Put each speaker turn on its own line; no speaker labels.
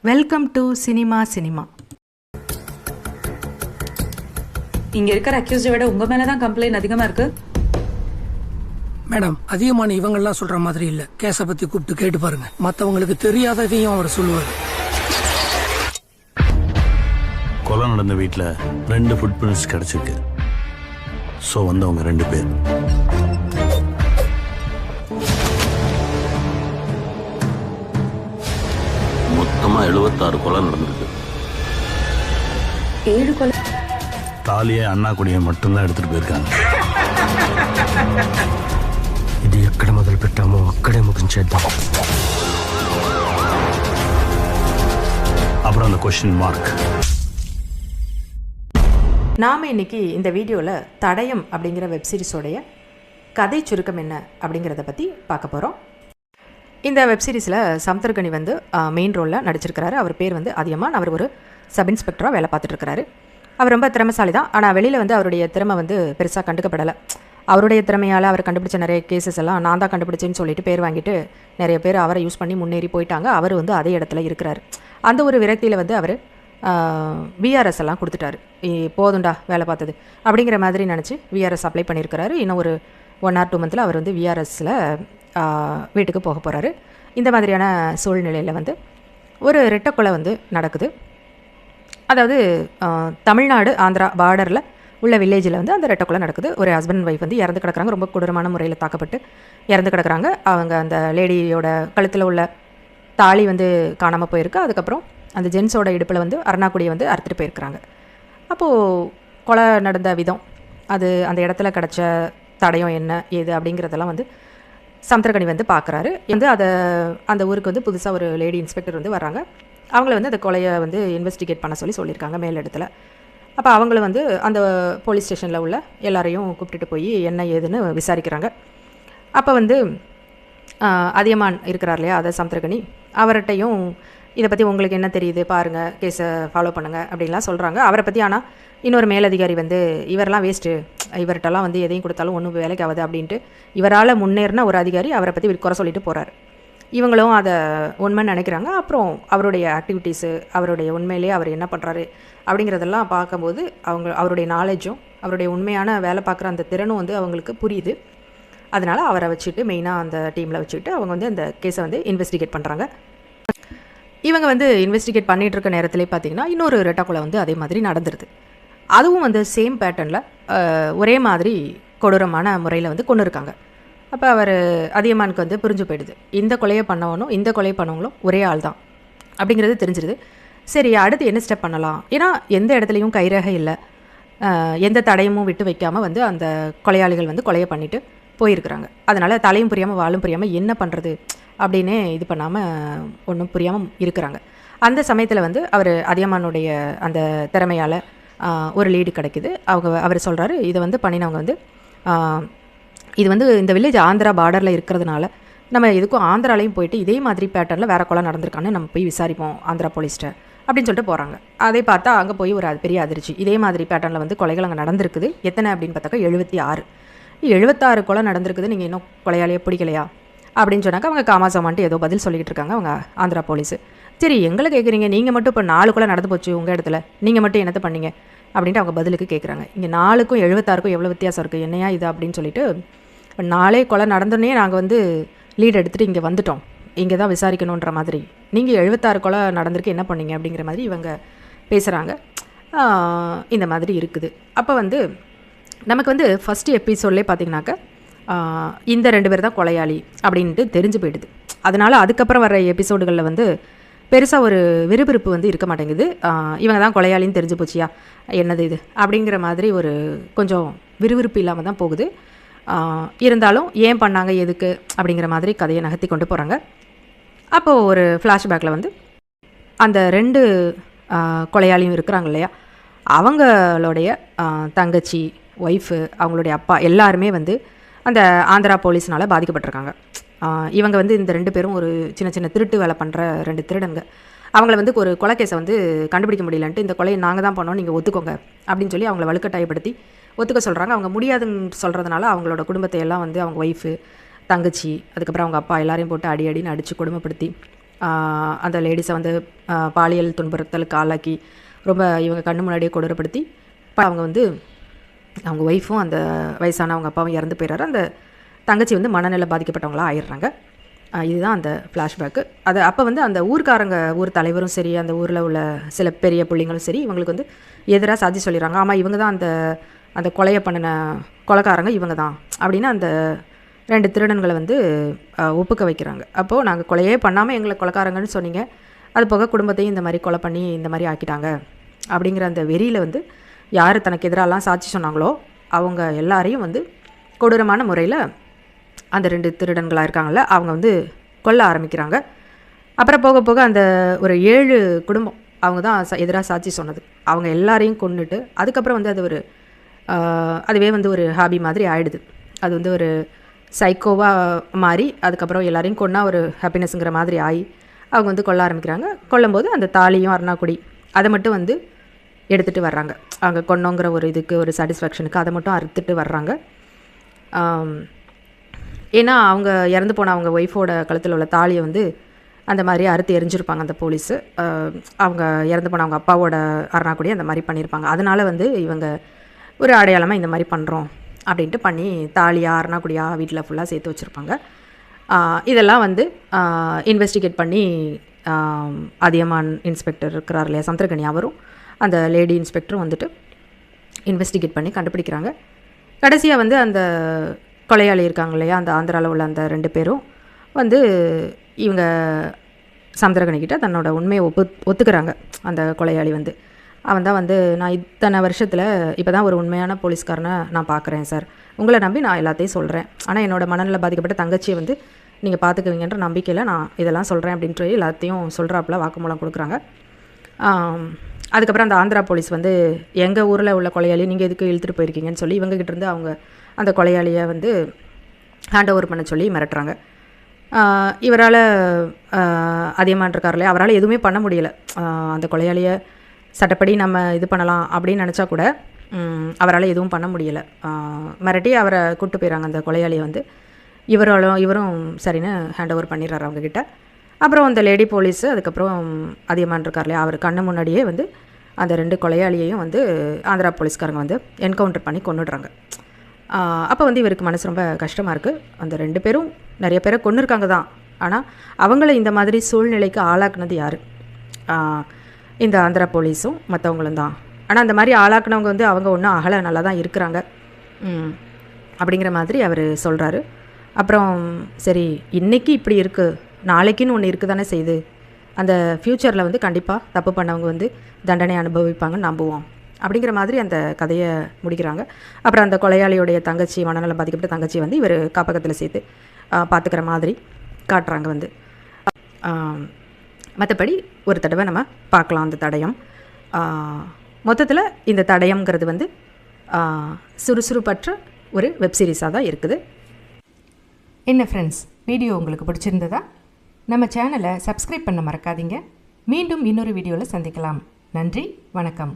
Welcome to cinema.
இங்க இருக்கிற அக்யூஸ்டை விட உங்க மேலதான் கம்ப்ளைண்ட் அதிகமா இருக்கு.
மேடம், அதிகமான இவங்கெல்லாம் சொல்ற மாதிரி இல்ல. கேஸ பத்தி கூப்பிட்டு கேட்டு பாருங்க. மத்தவங்களுக்கு தெரியாததையும் அவர் சொல்லுவார்.
கொலை நடந்த வீட்டுல 2 ஃபுட் பிரிண்ட்ஸ் கிடைச்சிருக்கு. சோ வந்தவங்க 2 பேர்.
மொத்தமா 76 கொலை நடந்திருக்கு.
7 கொலை.
தாலியை அண்ணா கொடியை மட்டும்தான் எடுத்துட்டு போயிருக்காங்க.
ఇది ఎక్కడ మొదలు పెట్టామో అక్కడే ముగించేద్దాం.
அப்புறம் அந்த கொஸ்டின் மார்க்.
நாம் இன்னைக்கு இந்த வீடியோவில் தடயம் அப்படிங்கிற வெப்சீரிஸோடைய கதை சுருக்கம் என்ன அப்படிங்கிறத பற்றி பார்க்க போகிறோம். இந்த வெப்சீரிஸில் சமுத்திரகனி வந்து மெயின் ரோலில் நடிச்சிருக்கிறாரு. அவர் பேர் வந்து அதியமான். அவர் ஒரு சப் இன்ஸ்பெக்டராக வேலை பார்த்துட்ருக்கிறாரு. அவர் ரொம்ப திறமைசாலி தான். ஆனால் வெளியில் வந்து அவருடைய திறமை வந்து பெருசாக கண்டுக்கப்படலை. அவருடைய திறமையால் அவர் கண்டுபிடிச்ச நிறைய கேசஸ் எல்லாம் நான் தான் கண்டுபிடிச்சேன்னு சொல்லிட்டு பேர் வாங்கிட்டு நிறைய பேர் அவரை யூஸ் பண்ணி முன்னேறி போயிட்டாங்க. அவர் வந்து அதே இடத்துல இருக்கிறார். அந்த ஒரு விரக்தியில் வந்து அவர் விஆர்எஸ் எல்லாம் கொடுத்துட்டாரு. போதுண்டா வேலை பார்த்தது அப்படிங்கிற மாதிரி நினச்சி விஆர்எஸ் அப்ளை பண்ணியிருக்கிறாரு. இன்னும் ஒரு 1 or 2 months அவர் வந்து விஆர்எஸில் வீட்டுக்கு போக போகிறாரு. இந்த மாதிரியான சூழ்நிலையில் வந்து ஒரு ரெட்டை வந்து நடக்குது. அதாவது தமிழ்நாடு ஆந்திரா பார்டரில் உள்ள வில்லேஜில் வந்து அந்த ரெட்டை நடக்குது. ஒரு ஹஸ்பண்ட் ஒய்ஃப் வந்து இறந்து கிடக்குறாங்க. ரொம்ப கொடூரமான முறையில் தாக்கப்பட்டு இறந்து கிடக்குறாங்க. அவங்க அந்த லேடியோட கழுத்தில் உள்ள தாலி வந்து காணாமல் போயிருக்கு. அதுக்கப்புறம் அந்த ஜென்ஸோட இடுப்பில் வந்து அருணாக்குடியை வந்து அறுத்துட்டு போயிருக்கிறாங்க. அப்போது கொலை நடந்த விதம், அது அந்த இடத்துல கிடச்ச தடயம் என்ன ஏது அப்படிங்கிறதெல்லாம் வந்து சமுத்திரகனி வந்து பார்க்குறாரு. வந்து அந்த ஊருக்கு வந்து புதுசாக ஒரு லேடி இன்ஸ்பெக்டர் வந்து வர்றாங்க. அவங்கள வந்து அந்த கொலையை வந்து இன்வெஸ்டிகேட் பண்ண சொல்லியிருக்காங்க மேலிடத்தில். அப்போ அவங்கள வந்து அந்த போலீஸ் ஸ்டேஷனில் உள்ள எல்லாரையும் கூப்பிட்டுட்டு போய் என்ன ஏதுன்னு விசாரிக்கிறாங்க. அப்போ வந்து அதியமான் இருக்கிறார் இல்லையா, அதை சமுத்திரகனி அவர்கிட்டையும் இதை பற்றி உங்களுக்கு என்ன தெரியுது பாருங்கள், கேஸை ஃபாலோ பண்ணுங்கள் அப்படின்லாம் சொல்கிறாங்க. அவரை பற்றி ஆனால் இன்னொரு மேலதிகாரி வந்து இவரெல்லாம் வேஸ்ட்டு, இவர்கிட்டலாம் வந்து எதையும் கொடுத்தாலும் ஒன்றும் வேலைக்கு ஆகுது அப்படின்ட்டு இவரால் முன்னேறின ஒரு அதிகாரி அவரை பற்றி குறை சொல்லிட்டு போகிறார். இவங்களும் அதை உண்மைன்னு நினைக்கிறாங்க. அப்புறம் அவருடைய ஆக்டிவிட்டீஸு, அவருடைய உண்மையிலே அவர் என்ன பண்ணுறாரு அப்படிங்கிறதெல்லாம் பார்க்கும்போது அவருடைய நாலேஜும் அவருடைய உண்மையான வேலை பார்க்குற அந்த திறனும் வந்து அவங்களுக்கு புரியுது. அதனால் அவரை வச்சுட்டு மெயினாக அந்த டீமில் வச்சுக்கிட்டு அவங்க வந்து அந்த கேஸை வந்து இன்வெஸ்டிகேட் பண்ணுறாங்க. இவங்க வந்து இன்வெஸ்டிகேட் பண்ணிகிட்டு இருக்க நேரத்திலே பார்த்திங்கன்னா இன்னொரு ரெட்டை வந்து அதே மாதிரி நடந்துருது. அதுவும் வந்து சேம் பேட்டர்னில் ஒரே மாதிரி கொடூரமான முறையில் வந்து கொண்டு இருக்காங்க. அப்போ அவர் அதியமானுக்கு வந்து புரிஞ்சு போயிடுது, இந்த கொலையை பண்ணவனும் இந்த கொலையை பண்ணவங்களும் ஒரே ஆள் தான் அப்படிங்கிறது தெரிஞ்சிருது. சரி, அடுத்து என்ன ஸ்டெப் பண்ணலாம்? ஏன்னா எந்த இடத்துலையும் கைரேகை இல்லை, எந்த தடையமும் விட்டு வைக்காமல் வந்து அந்த கொலையாளிகள் வந்து கொலையை பண்ணிவிட்டு போயிருக்கிறாங்க. அதனால் தலையும் புரியாமல் வாழும் புரியாமல் என்ன பண்ணுறது அப்படின்னே இது பண்ணாமல் ஒன்றும் புரியாமல் இருக்கிறாங்க. அந்த சமயத்தில் வந்து அவர் அதியமானுடைய அந்த திறமையால் ஒரு லீடு கிடைக்குது. அவர் சொல்கிறாரு, இதை வந்து பண்ணினவங்க வந்து இது வந்து இந்த வில்லேஜ் ஆந்திரா பார்டரில் இருக்கிறதுனால நம்ம எதுக்கும் ஆந்திராலையும் போயிட்டு இதே மாதிரி பேட்டர்னில் வேறு கொலை நடந்திருக்கான்னு நம்ம போய் விசாரிப்போம் ஆந்திரா போலீஸ்கிட்ட அப்படின்னு சொல்லிட்டு போகிறாங்க. அதை பார்த்தா அங்கே போய் ஒரு பெரிய அதிர்ச்சி. இதே மாதிரி பேட்டர்னில் வந்து கொலைகள் அங்கே நடந்திருக்குது. எத்தனை அப்படின்னு பார்த்தாக்கா 76 கொலை நடந்திருக்குது. நீங்கள் இன்னும் கொலையாளியை பிடிக்கலையா அப்படின்னு சொன்னாக்க அவங்க காமாசமான்ட்டு ஏதோ பதில் சொல்லிக்கிட்டு இருக்காங்க அவங்க ஆந்திரா போலீஸு. சரி, எங்களை கேட்குறீங்க, நீங்கள் மட்டும் இப்போ 4 கொலை நடந்து போச்சு உங்கள் இடத்துல, நீங்கள் மட்டும் என்னத்தை பண்ணீங்க அப்படின்ட்டு அவங்க பதிலுக்கு கேட்குறாங்க. இங்கே 4க்கும் 76க்கும் எவ்வளோ வித்தியாசம் இருக்குது, என்னையா இது அப்படின்னு சொல்லிட்டு 4 கொலை நடந்தோடனே நாங்கள் வந்து லீட் எடுத்துகிட்டு இங்கே வந்துட்டோம், இங்கே தான் விசாரிக்கணுன்ற மாதிரி, நீங்கள் 76 கொலை நடந்திருக்கு என்ன பண்ணீங்க அப்படிங்கிற மாதிரி இவங்க பேசுகிறாங்க. இந்த மாதிரி இருக்குது. அப்போ வந்து நமக்கு வந்து ஃபஸ்ட்டு எபிசோட்லேயே பார்த்திங்கனாக்கா இந்த 2 பேர் தான் கொலையாளி அப்படின்ட்டு தெரிஞ்சு போயிடுது. அதனால் அதுக்கப்புறம் வர எபிசோடுகளில் வந்து பெருசாக ஒரு விறுவிறுப்பு வந்து இருக்க மாட்டேங்குது. இவங்க தான் கொலையாளின்னு தெரிஞ்சு போச்சியா, என்னது இது அப்படிங்கிற மாதிரி ஒரு கொஞ்சம் விறுவிறுப்பு இல்லாமல் தான் போகுது. இருந்தாலும் ஏன் பண்ணாங்க எதுக்கு அப்படிங்கிற மாதிரி கதையை நகர்த்தி கொண்டு போகிறாங்க. அப்போது ஒரு ஃப்ளாஷ்பேக்கில் வந்து அந்த 2 கொலையாளியும் இருக்கிறாங்க இல்லையா, அவங்களுடைய தங்கச்சி, ஒய்ஃபு, அவங்களுடைய அப்பா எல்லாருமே வந்து அந்த ஆந்திரா போலீஸ்னால் பாதிக்கப்பட்டிருக்காங்க. இவங்க வந்து இந்த 2 பேரும் ஒரு சின்ன சின்ன திருட்டு வேலை பண்ணுற 2 திருடங்க. அவங்கள வந்து ஒரு கொலை கேஸை வந்து கண்டுபிடிக்க முடியலன்ட்டு இந்த கொலையை நாங்கள் தான் பண்ணோம், நீங்கள் ஒத்துக்கோங்க அப்படின்னு சொல்லி அவங்கள வலுக்கட்டாயப்படுத்தி ஒத்துக்க சொல்கிறாங்க. அவங்க முடியாதுன்னு சொல்கிறதுனால அவங்களோட குடும்பத்தை எல்லாம் வந்து அவங்க ஒய்ஃபு, தங்கச்சி, அதுக்கப்புறம் அவங்க அப்பா எல்லாரையும் போட்டு அடின்னு அடித்து கொடுமைப்படுத்தி அந்த லேடிஸை வந்து பாலியல் துன்புறுத்தலுக்கு ஆளாக்கி ரொம்ப இவங்க கண்ணு முன்னாடியே கொடூரப்படுத்தி அவங்க வந்து அவங்க ஒய்ஃபும் அந்த வயசான அவங்க அப்பாவும் இறந்து போயிடுறாரு. அந்த தங்கச்சி வந்து மனநிலை பாதிக்கப்பட்டவங்களாக ஆயிடுறாங்க. இதுதான் அந்த ஃப்ளாஷ்பேக்கு. அது அப்போ வந்து அந்த ஊர் தலைவரும் சரி, அந்த ஊரில் உள்ள சில பெரிய பிள்ளைங்களும் சரி, இவங்களுக்கு வந்து எதிராக சாட்சி சொல்லிடுறாங்க. ஆமாம், இவங்க தான் அந்த கொலையை பண்ணின கொலைக்காரங்க இவங்க தான் அப்படின்னு அந்த 2 திருடன்களை வந்து ஒப்புக்க வைக்கிறாங்க. அப்போது நாங்கள் கொலையே பண்ணாமல் எங்களை கொலைக்காரங்கன்னு சொன்னீங்க, அது போக குடும்பத்தையும் இந்த மாதிரி கொலை பண்ணி இந்த மாதிரி ஆக்கிட்டாங்க அப்படிங்கிற அந்த வெறியில் வந்து யார் தனக்கு எதிராலாம் சாட்சி சொன்னாங்களோ அவங்க எல்லாரையும் வந்து கொடூரமான முறையில் அந்த 2 திருடன்களாக இருக்காங்கள்ல அவங்க வந்து கொல்ல ஆரம்பிக்கிறாங்க. அப்புறம் போக போக அந்த ஒரு 7 குடும்பம் அவங்க தான் எதிராக சாட்சி சொன்னது, அவங்க எல்லாரையும் கொன்னுட்டு அதுக்கப்புறம் வந்து அது அதுவே வந்து ஒரு ஹாபி மாதிரி ஆகிடுது. அது வந்து ஒரு சைக்கோவாக மாறி அதுக்கப்புறம் எல்லாரையும் கொன்னா ஒரு ஹாப்பினஸ்ங்கிற மாதிரி ஆகி அவங்க வந்து கொல்ல ஆரம்பிக்கிறாங்க. கொல்லும்போது அந்த தாலியும் அருணாக்குடி அதை மட்டும் வந்து எடுத்துகிட்டு வர்றாங்க. அவங்க கொன்னோங்கிற ஒரு இதுக்கு ஒரு சாட்டிஸ்ஃபேக்ஷனுக்கு அதை மட்டும் அறுத்துட்டு வர்றாங்க. ஏன்னா அவங்க இறந்து போன அவங்க ஒய்ஃபோட கழுத்தில் உள்ள தாலியை வந்து அந்த மாதிரி அறுத்து எரிஞ்சிருப்பாங்க அந்த போலீஸு. அவங்க இறந்து போன அவங்க அப்பாவோட அருணாக்குடி அந்த மாதிரி பண்ணியிருப்பாங்க. அதனால் வந்து இவங்க ஒரு அடையாளமாக இந்த மாதிரி பண்ணுறோம் அப்படின்ட்டு பண்ணி தாலியாக அருணாக்குடியாக வீட்டில் ஃபுல்லாக சேர்த்து வச்சுருப்பாங்க. இதெல்லாம் வந்து இன்வெஸ்டிகேட் பண்ணி அதியமான் இன்ஸ்பெக்டர் இருக்கிறார் இல்லையா சமுத்திரகனி, அவரும் அந்த லேடி இன்ஸ்பெக்டரும் வந்துட்டு இன்வெஸ்டிகேட் பண்ணி கண்டுபிடிக்கிறாங்க. கடைசியாக வந்து அந்த கொலையாளி இருக்காங்க இல்லையா, அந்த ஆந்திராவில் உள்ள அந்த 2 பேரும் வந்து இவங்க சமுத்திரகனிக்கிட்ட தன்னோட உண்மையை ஒத்துக்கிறாங்க. அந்த கொலையாளி வந்து அவன் தான் வந்து நான் இத்தனை வருஷத்தில் இப்போ தான் ஒரு உண்மையான போலீஸ்காரனை நான் பார்க்குறேன் சார், உங்களை நம்பி நான் எல்லாத்தையும் சொல்கிறேன், ஆனால் என்னோடய மனநிலை பாதிக்கப்பட்ட தங்கச்சியை வந்து நீங்கள் பார்த்துக்குவீங்கன்ற நம்பிக்கையில் நான் இதெல்லாம் சொல்கிறேன் அப்படின்ட்டு எல்லாத்தையும் சொல்கிறாப்புல வாக்குமூலம் கொடுக்குறாங்க. அதுக்கப்புறம் அந்த ஆந்திரா போலீஸ் வந்து எங்கள் ஊரில் உள்ள கொலையாளி நீங்கள் எதுக்கு இழுத்துட்டு போயிருக்கீங்கன்னு சொல்லி இவங்ககிட்டேருந்து அவங்க அந்த கொலையாளியை வந்து ஹேண்ட் ஓவர் பண்ண சொல்லி மிரட்டுறாங்க. இவரால் அதியமான் இருக்கார் இல்லையா, அவரால் எதுவுமே பண்ண முடியலை. அந்த கொலையாளியை சட்டப்படி நம்ம இது பண்ணலாம் அப்படின்னு நினச்சா கூட அவரால் எதுவும் பண்ண முடியலை. மிரட்டி அவரை கூப்பிட்டு போயிடறாங்க அந்த கொலையாளியை வந்து. இவரும் சரின்னு ஹேண்ட் ஓவர் பண்ணிடுறாரு அவங்கக்கிட்ட. அப்புறம் அந்த லேடி போலீஸு அதுக்கப்புறம் அதியமான் இருக்கார் இல்லையா, அவர் கண்ணு முன்னாடியே வந்து அந்த 2 கொலையாளியையும் வந்து ஆந்திரா போலீஸ்காரங்க வந்து என்கவுண்டர் பண்ணி கொன்னுடுறாங்க. அப்போ வந்து இவருக்கு மனசு ரொம்ப கஷ்டமாக இருக்குது. அந்த 2 பேரும் நிறைய பேரை கொன்னுருக்காங்க தான், ஆனால் அவங்கள இந்த மாதிரி சூழ்நிலைக்கு ஆளாக்குனது யார்? இந்த ஆந்திரா போலீஸும் மற்றவங்களும் தான். ஆனால் அந்த மாதிரி ஆளாக்குனவங்க வந்து அவங்க ஒன்றும் அகலை நல்லா தான் இருக்கிறாங்க அப்படிங்கிற மாதிரி அவர் சொல்கிறாரு. அப்புறம் சரி, இன்றைக்கி இப்படி இருக்குது, நாளைக்குன்னு ஒன்று இருக்குது தானே செய்யுது, அந்த ஃப்யூச்சரில் வந்து கண்டிப்பாக தப்பு பண்ணவங்க வந்து தண்டனை அனுபவிப்பாங்கன்னு நம்புவோம் அப்படிங்கிற மாதிரி அந்த கதையை முடிக்கிறாங்க. அப்புறம் அந்த கொலையாளியோடைய தங்கச்சி, மனநல பாதிக்கப்பட்ட தங்கச்சி வந்து இவர் காப்பகத்தில் சேர்த்து பார்த்துக்கிற மாதிரி காட்டுறாங்க வந்து. மற்றபடி ஒரு தடவை நம்ம பார்க்கலாம் அந்த தடயம். மொத்தத்தில் இந்த தடயம்ங்கிறது வந்து சுறுசுறுப்பற்ற ஒரு வெப்சீரிஸாக தான் இருக்குது.
என்ன ஃப்ரெண்ட்ஸ், வீடியோ உங்களுக்கு பிடிச்சிருந்ததா? நம்ம சேனலை சப்ஸ்கிரைப் பண்ண மறக்காதீங்க. மீண்டும் இன்னொரு வீடியோவில் சந்திக்கலாம். நன்றி, வணக்கம்.